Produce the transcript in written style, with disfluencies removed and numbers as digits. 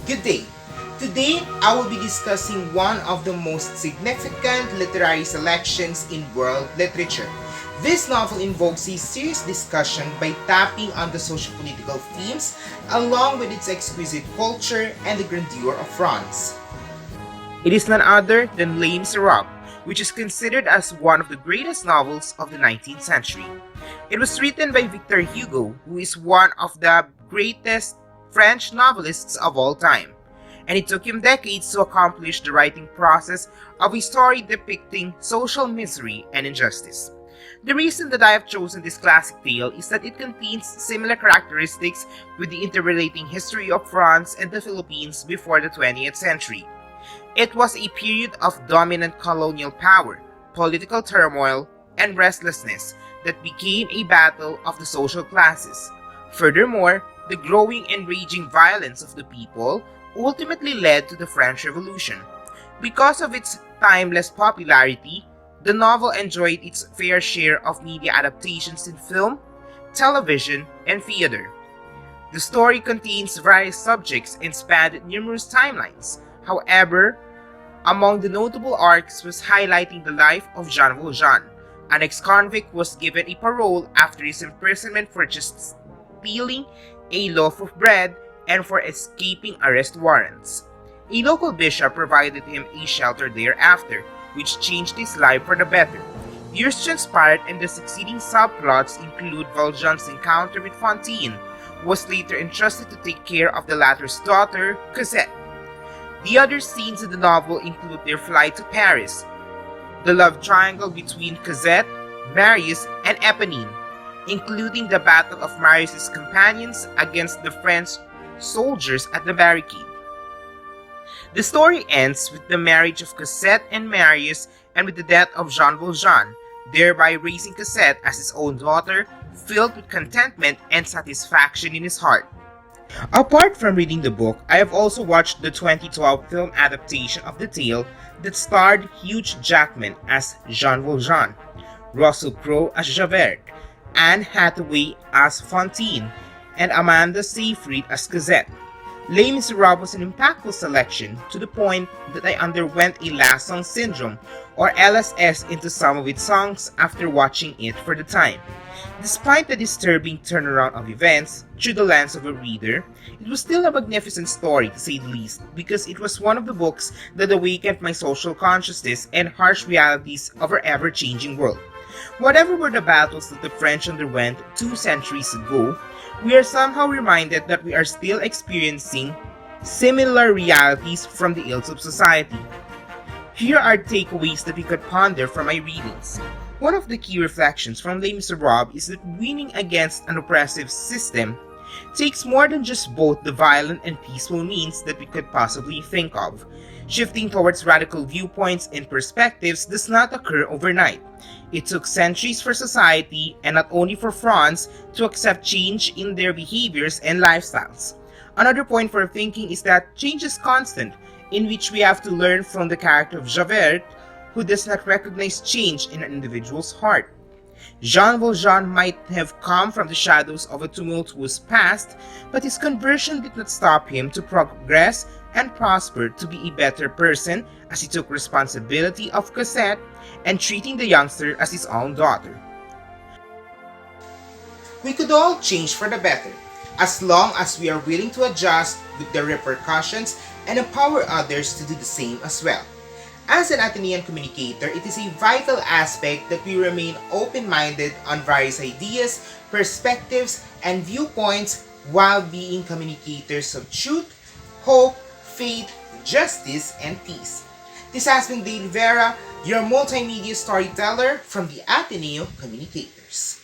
Good day. Today, I will be discussing one of the most significant literary selections in world literature. This novel invokes a serious discussion by tapping on the socio-political themes along with its exquisite culture and the grandeur of France. It is none other than Les Miserables, which is considered as one of the greatest novels of the 19th century. It was written by Victor Hugo, who is one of the greatest French novelists of all time, and it took him decades to accomplish the writing process of a story depicting social misery and injustice. The reason that I have chosen this classic tale is that it contains similar characteristics with the interrelating history of France and the Philippines before the 20th century. It was a period of dominant colonial power, political turmoil, and restlessness that became a battle of the social classes. Furthermore, the growing and raging violence of the people ultimately led to the French Revolution. Because of its timeless popularity, the novel enjoyed its fair share of media adaptations in film, television, and theater. The story contains various subjects and spanned numerous timelines. However, among the notable arcs was highlighting the life of Jean Valjean, an ex-convict who was given a parole after his imprisonment for just stealing a loaf of bread and for escaping arrest warrants. A local bishop provided him a shelter thereafter, which changed his life for the better. Years transpired and the succeeding subplots include Valjean's encounter with Fantine, who was later entrusted to take care of the latter's daughter, Cosette. The other scenes in the novel include their flight to Paris, the love triangle between Cosette, Marius, and Eponine, including the battle of Marius' companions against the French soldiers at the barricade. The story ends with the marriage of Cosette and Marius and with the death of Jean Valjean, thereby raising Cosette as his own daughter, filled with contentment and satisfaction in his heart. Apart from reading the book, I have also watched the 2012 film adaptation of the tale that starred Hugh Jackman as Jean Valjean, Russell Crowe as Javert, Anne Hathaway as Fantine, and Amanda Seyfried as Cosette. Les Miserables was an impactful selection to the point that I underwent a last song syndrome, or LSS, into some of its songs after watching it for the time. Despite the disturbing turnaround of events through the lens of a reader, it was still a magnificent story to say the least, because it was one of the books that awakened my social consciousness and harsh realities of our ever-changing world. Whatever were the battles that the French underwent 2 centuries ago, we are somehow reminded that we are still experiencing similar realities from the ills of society. Here are takeaways that we could ponder from my readings. One of the key reflections from Les Miserables is that winning against an oppressive system takes more than just both the violent and peaceful means that we could possibly think of. Shifting towards radical viewpoints and perspectives does not occur overnight. It took centuries for society, and not only for France, to accept change in their behaviors and lifestyles. Another point for thinking is that change is constant, in which we have to learn from the character of Javert, who does not recognize change in an individual's heart. Jean Valjean might have come from the shadows of a tumultuous past, but his conversion did not stop him to progress and prosper to be a better person, as he took responsibility of Cosette and treating the youngster as his own daughter. We could all change for the better, as long as we are willing to adjust with the repercussions and empower others to do the same as well. As an Atenean communicator, it is a vital aspect that we remain open-minded on various ideas, perspectives, and viewpoints while being communicators of truth, hope, faith, justice, and peace. This has been Rivera, your multimedia storyteller from the Ateneo Communicators.